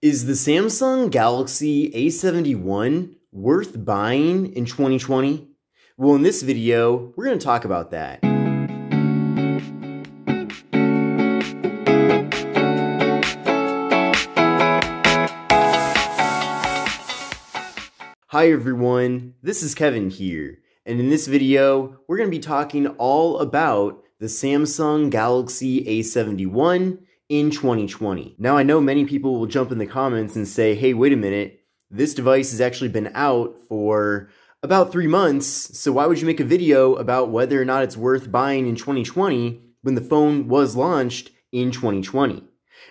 Is the Samsung Galaxy A71 worth buying in 2020? Well, in this video, we're going to talk about that. Hi everyone, this is Kevin here, and in this video, we're going to be talking all about the Samsung Galaxy A71 in 2020. Now, I know many people will jump in the comments and say, hey, wait a minute, this device has actually been out for about 3 months, so why would you make a video about whether or not it's worth buying in 2020 when the phone was launched in 2020?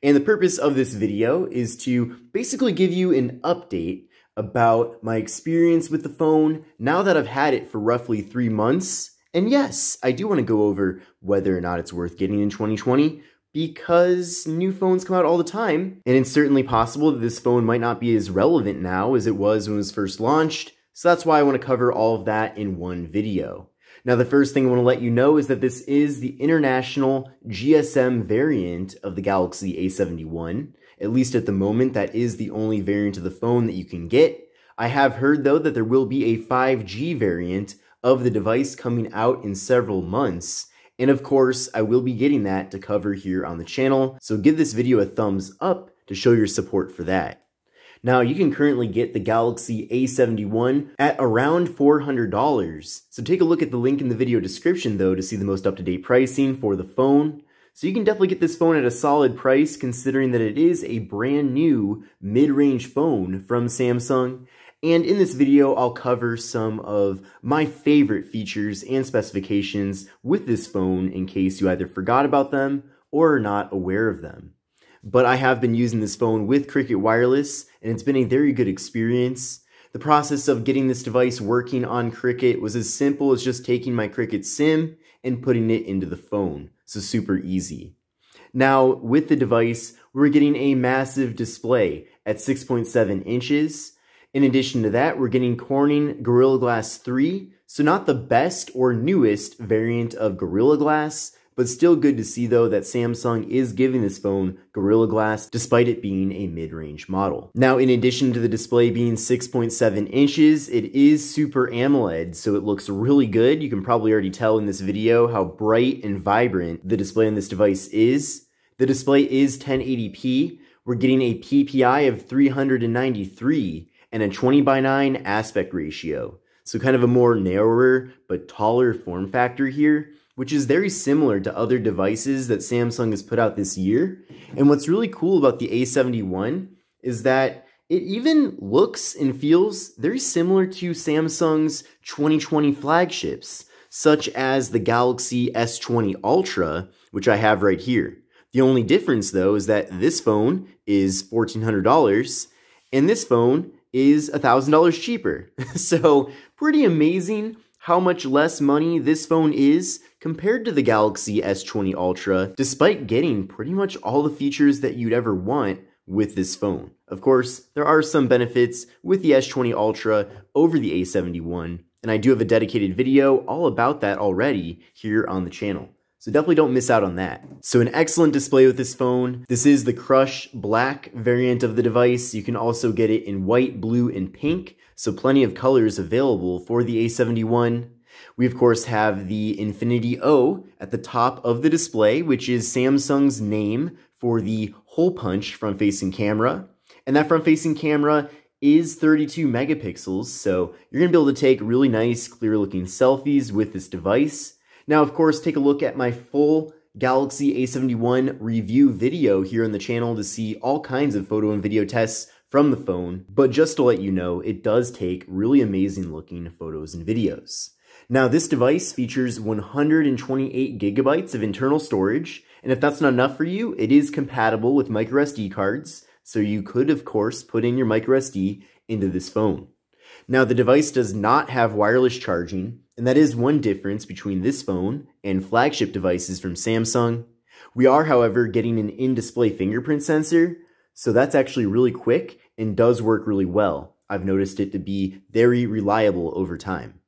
And the purpose of this video is to basically give you an update about my experience with the phone now that I've had it for roughly 3 months. And yes, I do want to go over whether or not it's worth getting in 2020, because new phones come out all the time, and it's certainly possible that this phone might not be as relevant now as it was when it was first launched, so that's why I want to cover all of that in one video. Now, the first thing I want to let you know is that this is the international GSM variant of the Galaxy A71. At least at the moment, that is the only variant of the phone that you can get. I have heard, though, that there will be a 5G variant of the device coming out in several months. And of course, I will be getting that to cover here on the channel, so give this video a thumbs up to show your support for that. Now, you can currently get the Galaxy A71 at around $400. So take a look at the link in the video description, though, to see the most up-to-date pricing for the phone. So you can definitely get this phone at a solid price, considering that it is a brand new mid-range phone from Samsung. And in this video, I'll cover some of my favorite features and specifications with this phone in case you either forgot about them or are not aware of them. But I have been using this phone with Cricket Wireless, and it's been a very good experience. The process of getting this device working on Cricket was as simple as just taking my Cricket SIM and putting it into the phone, so super easy. Now, with the device, we're getting a massive display at 6.7 inches. In addition to that, we're getting Corning Gorilla Glass 3, so not the best or newest variant of Gorilla Glass, but still good to see, though, that Samsung is giving this phone Gorilla Glass despite it being a mid-range model. Now, in addition to the display being 6.7 inches, it is Super AMOLED, so it looks really good. You can probably already tell in this video how bright and vibrant the display on this device is. The display is 1080p. We're getting a PPI of 393 and a 20:9 aspect ratio. So kind of a more narrower but taller form factor here, which is very similar to other devices that Samsung has put out this year. And what's really cool about the A71 is that it even looks and feels very similar to Samsung's 2020 flagships, such as the Galaxy S20 Ultra, which I have right here. The only difference, though, is that this phone is $1,400, and this phone is $1,000 cheaper. So pretty amazing how much less money this phone is compared to the Galaxy S20 Ultra, despite getting pretty much all the features that you'd ever want with this phone. Of course, there are some benefits with the S20 Ultra over the A71, and I do have a dedicated video all about that already here on the channel. So definitely don't miss out on that. So an excellent display with this phone. This is the Crush Black variant of the device. You can also get it in white, blue, and pink. So plenty of colors available for the A71. We of course have the Infinity O at the top of the display, which is Samsung's name for the hole punch front-facing camera. And that front-facing camera is 32 megapixels, so you're gonna be able to take really nice, clear-looking selfies with this device. Now, of course, take a look at my full Galaxy A71 review video here on the channel to see all kinds of photo and video tests from the phone. But just to let you know, it does take really amazing looking photos and videos. Now, this device features 128 gigabytes of internal storage, and if that's not enough for you, it is compatible with microSD cards, so you could, of course, put in your microSD into this phone. Now, the device does not have wireless charging, and that is one difference between this phone and flagship devices from Samsung. We are, however, getting an in-display fingerprint sensor, so that's actually really quick and does work really well. I've noticed it to be very reliable over time.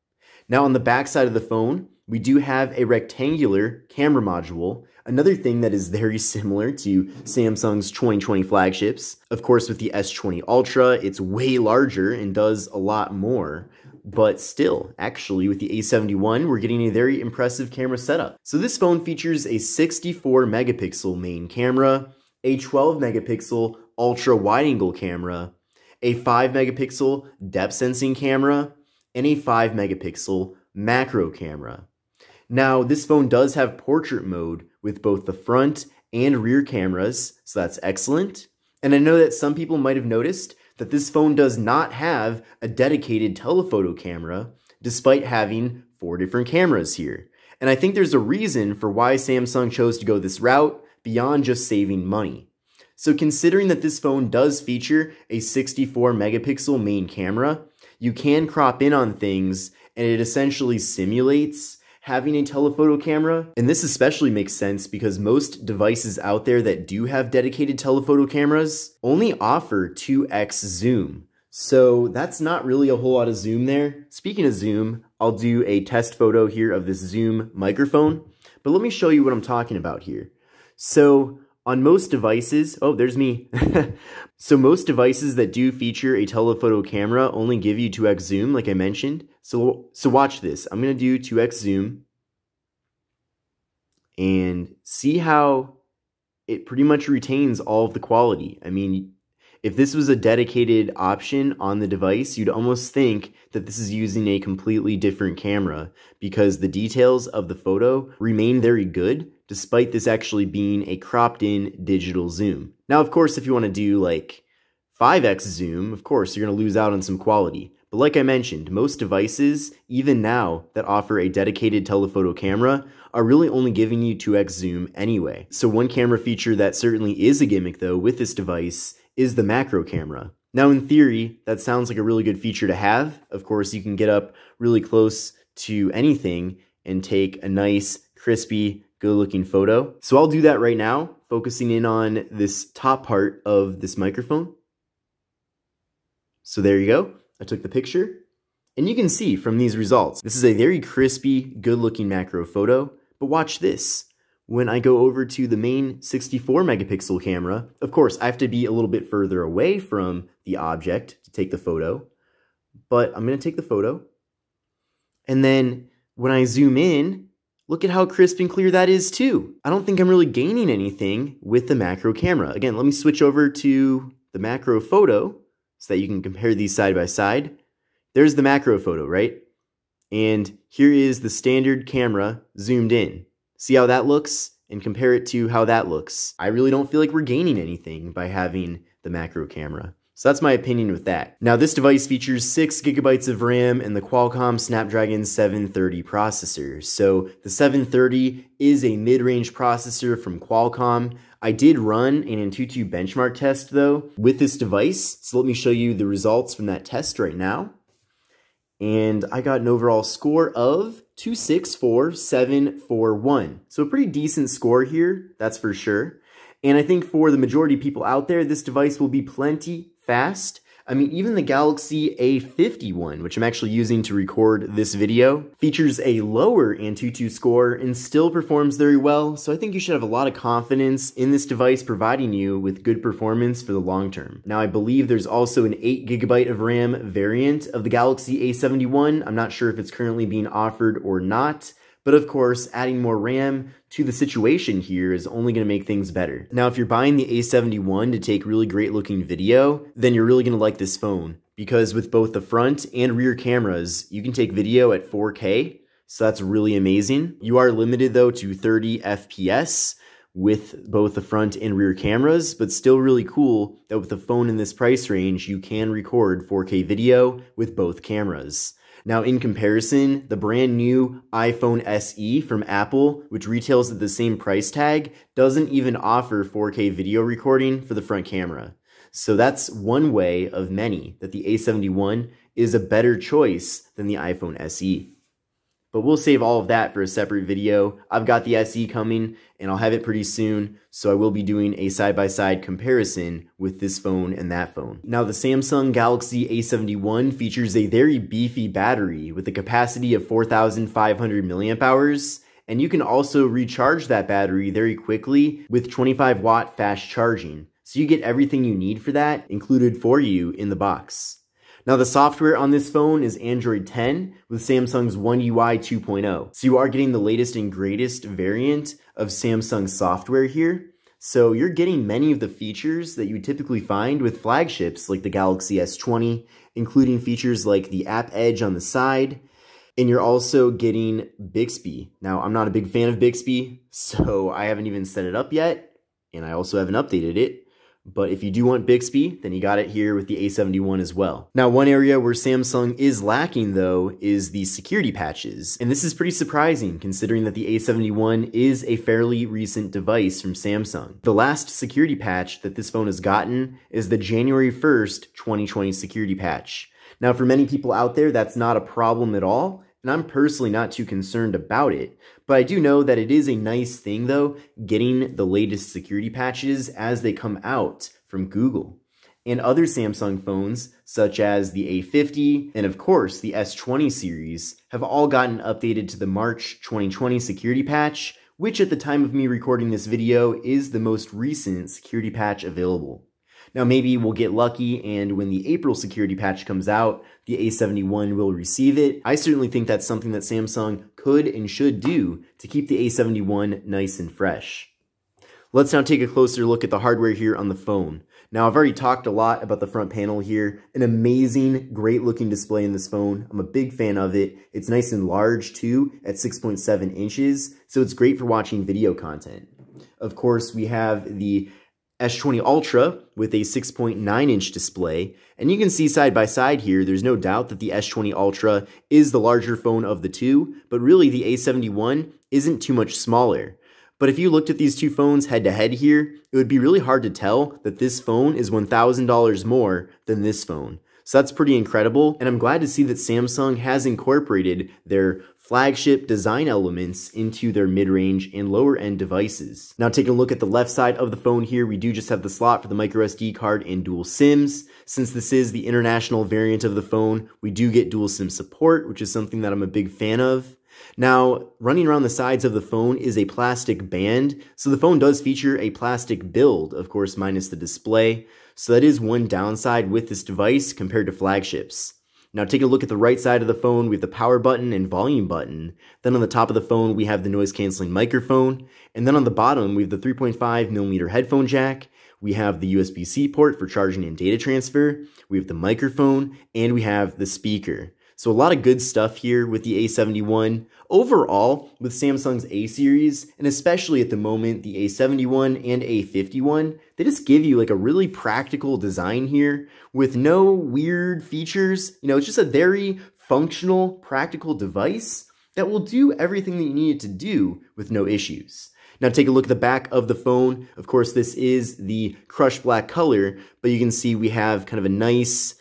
Now, on the back side of the phone, we do have a rectangular camera module, another thing that is very similar to Samsung's 2020 flagships. Of course, with the S20 Ultra, it's way larger and does a lot more. But still, actually, with the A71, we're getting a very impressive camera setup. So this phone features a 64 megapixel main camera, a 12 megapixel ultra wide-angle camera, a 5 megapixel depth sensing camera, and a 5 megapixel macro camera. Now, this phone does have portrait mode with both the front and rear cameras, so that's excellent. And I know that some people might have noticed that this phone does not have a dedicated telephoto camera, despite having 4 different cameras here. And I think there's a reason for why Samsung chose to go this route beyond just saving money. So considering that this phone does feature a 64 megapixel main camera, you can crop in on things and it essentially simulates having a telephoto camera. And this especially makes sense because most devices out there that do have dedicated telephoto cameras only offer 2x zoom. So that's not really a whole lot of zoom there. Speaking of zoom, I'll do a test photo here of this zoom microphone, but let me show you what I'm talking about here. So on most devices, oh, there's me. So most devices that do feature a telephoto camera only give you 2x zoom, like I mentioned. So watch this. I'm going to do 2x zoom and see how it pretty much retains all of the quality. I mean, if this was a dedicated option on the device, you'd almost think that this is using a completely different camera because the details of the photo remain very good, despite this actually being a cropped in digital zoom. Now, of course, if you want to do like 5x zoom, of course, you're going to lose out on some quality. But like I mentioned, most devices, even now, that offer a dedicated telephoto camera are really only giving you 2x zoom anyway. So one camera feature that certainly is a gimmick though with this device is the macro camera. Now in theory, that sounds like a really good feature to have. Of course, you can get up really close to anything and take a nice, crispy, good-looking photo. So I'll do that right now, focusing in on this top part of this microphone. So there you go. I took the picture. And you can see from these results, this is a very crispy, good-looking macro photo. But watch this. When I go over to the main 64 megapixel camera, of course, I have to be a little bit further away from the object to take the photo. But I'm going to take the photo. And then when I zoom in, look at how crisp and clear that is too. I don't think I'm really gaining anything with the macro camera. Again, let me switch over to the macro photo so that you can compare these side by side. There's the macro photo, right? And here is the standard camera zoomed in. See how that looks? And compare it to how that looks. I really don't feel like we're gaining anything by having the macro camera. So that's my opinion with that. Now this device features 6 gigabytes of RAM and the Qualcomm Snapdragon 730 processor. So the 730 is a mid-range processor from Qualcomm. I did run an Antutu benchmark test though with this device. So let me show you the results from that test right now. And I got an overall score of 264,741. So a pretty decent score here, that's for sure. And I think for the majority of people out there, this device will be plenty fast. I mean, even the Galaxy A51, which I'm actually using to record this video, features a lower Antutu score and still performs very well. So I think you should have a lot of confidence in this device providing you with good performance for the long term. Now, I believe there's also an 8 gigabyte of RAM variant of the Galaxy A71. I'm not sure if it's currently being offered or not. But of course, adding more RAM to the situation here is only going to make things better. Now, if you're buying the A71 to take really great looking video, then you're really going to like this phone because with both the front and rear cameras, you can take video at 4K. So that's really amazing. You are limited though to 30 FPS with both the front and rear cameras, but still really cool that with a phone in this price range, you can record 4K video with both cameras. Now, in comparison, the brand new iPhone SE from Apple, which retails at the same price tag, doesn't even offer 4K video recording for the front camera. So that's one way of many that the A71 is a better choice than the iPhone SE. But we'll save all of that for a separate video. I've got the SE coming, and I'll have it pretty soon, so I will be doing a side-by-side comparison with this phone and that phone. Now, the Samsung Galaxy A71 features a very beefy battery with a capacity of 4,500 milliamp hours, and you can also recharge that battery very quickly with 25-watt fast charging. So you get everything you need for that included for you in the box. Now, the software on this phone is Android 10 with Samsung's One UI 2.0. So you are getting the latest and greatest variant of Samsung software here. So you're getting many of the features that you would typically find with flagships like the Galaxy S20, including features like the App Edge on the side. And you're also getting Bixby. Now, I'm not a big fan of Bixby, so I haven't even set it up yet, and I also haven't updated it. But if you do want Bixby, then you got it here with the A71 as well. Now, one area where Samsung is lacking, though, is the security patches. And this is pretty surprising, considering that the A71 is a fairly recent device from Samsung. The last security patch that this phone has gotten is the January 1st, 2020 security patch. Now, for many people out there, that's not a problem at all, and I'm personally not too concerned about it. But I do know that it is a nice thing, though, getting the latest security patches as they come out from Google. And other Samsung phones, such as the A50 and, of course, the S20 series, have all gotten updated to the March 2020 security patch, which at the time of me recording this video is the most recent security patch available. Now, maybe we'll get lucky, and when the April security patch comes out, the A71 will receive it. I certainly think that's something that Samsung could and should do to keep the A71 nice and fresh. Let's now take a closer look at the hardware here on the phone. Now, I've already talked a lot about the front panel here. An amazing, great-looking display in this phone. I'm a big fan of it. It's nice and large, too, at 6.7 inches, so it's great for watching video content. Of course, we have the S20 Ultra with a 6.9-inch display, and you can see side by side here, there's no doubt that the S20 Ultra is the larger phone of the two, but really the A71 isn't too much smaller. But if you looked at these two phones head to head here, it would be really hard to tell that this phone is $1,000 more than this phone. So that's pretty incredible, and I'm glad to see that Samsung has incorporated their flagship design elements into their mid-range and lower-end devices. Now, taking a look at the left side of the phone here, we do just have the slot for the microSD card and dual SIMs. Since this is the international variant of the phone, we do get dual SIM support, which is something that I'm a big fan of. Now, running around the sides of the phone is a plastic band, so the phone does feature a plastic build, of course, minus the display. So that is one downside with this device compared to flagships. Now, take a look at the right side of the phone. We have the power button and volume button. Then on the top of the phone, we have the noise-canceling microphone. And then on the bottom, we have the 3.5mm headphone jack. We have the USB-C port for charging and data transfer. We have the microphone, and we have the speaker. So a lot of good stuff here with the A71. Overall, with Samsung's A series, and especially at the moment, the A71 and A51, they just give you like a really practical design here with no weird features. You know, it's just a very functional, practical device that will do everything that you need it to do with no issues. Now take a look at the back of the phone. Of course, this is the crushed black color, but you can see we have kind of a nice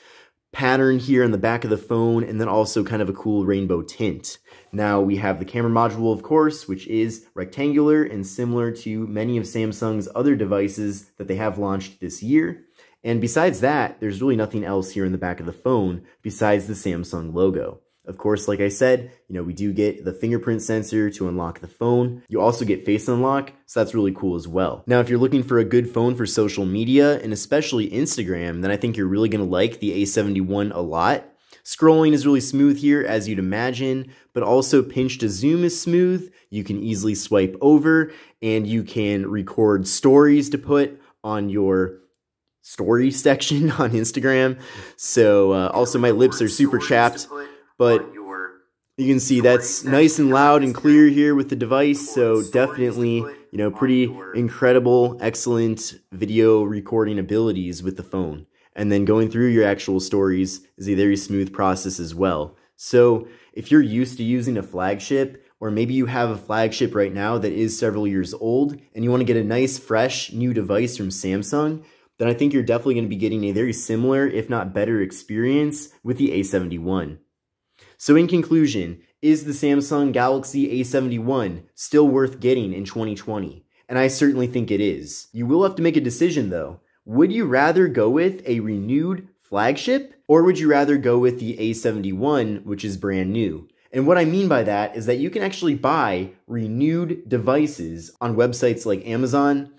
pattern here on the back of the phone, and then also kind of a cool rainbow tint. Now we have the camera module, of course, which is rectangular and similar to many of Samsung's other devices that they have launched this year. And besides that, there's really nothing else here in the back of the phone besides the Samsung logo. Of course, like I said, we do get the fingerprint sensor to unlock the phone. You also get face unlock, so that's really cool as well. Now, if you're looking for a good phone for social media, and especially Instagram, then I think you're really gonna like the A71 a lot. Scrolling is really smooth here, as you'd imagine, but also pinch to zoom is smooth. You can easily swipe over, and you can record stories to put on your story section on Instagram. So also my lips are super chapped, but you can see that's nice and loud and clear here with the device. So definitely, pretty incredible, excellent video recording abilities with the phone. And then going through your actual stories is a very smooth process as well. So if you're used to using a flagship, or maybe you have a flagship right now that is several years old, and you want to get a nice, fresh, new device from Samsung, then I think you're definitely going to be getting a very similar, if not better, experience with the A71. So in conclusion, Is the Samsung Galaxy A71 still worth getting in 2020? And I certainly think it is. You will have to make a decision though. Would you rather go with a renewed flagship, or would you rather go with the A71, which is brand new? And what I mean by that is that you can actually buy renewed devices on websites like Amazon.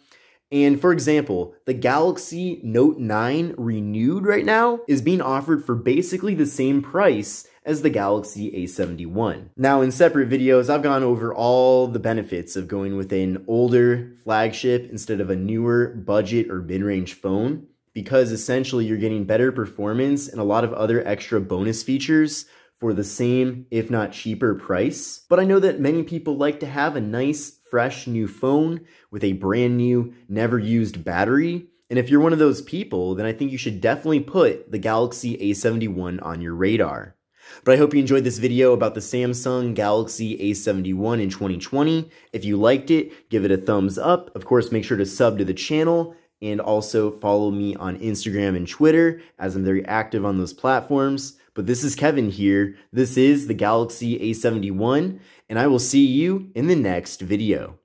And for example, the Galaxy Note 9 renewed right now is being offered for basically the same price as the Galaxy A71. Now, in separate videos, I've gone over all the benefits of going with an older flagship instead of a newer budget or mid-range phone, because essentially you're getting better performance and a lot of other extra bonus features for the same, if not cheaper price. But I know that many people like to have a nice, fresh new phone with a brand new, never used battery. And if you're one of those people, then I think you should definitely put the Galaxy A71 on your radar. But I hope you enjoyed this video about the Samsung Galaxy A71 in 2020. If you liked it, give it a thumbs up. Of course, make sure to sub to the channel and also follow me on Instagram and Twitter, as I'm very active on those platforms. But this is Kevin here. This is the Galaxy A71, and I will see you in the next video.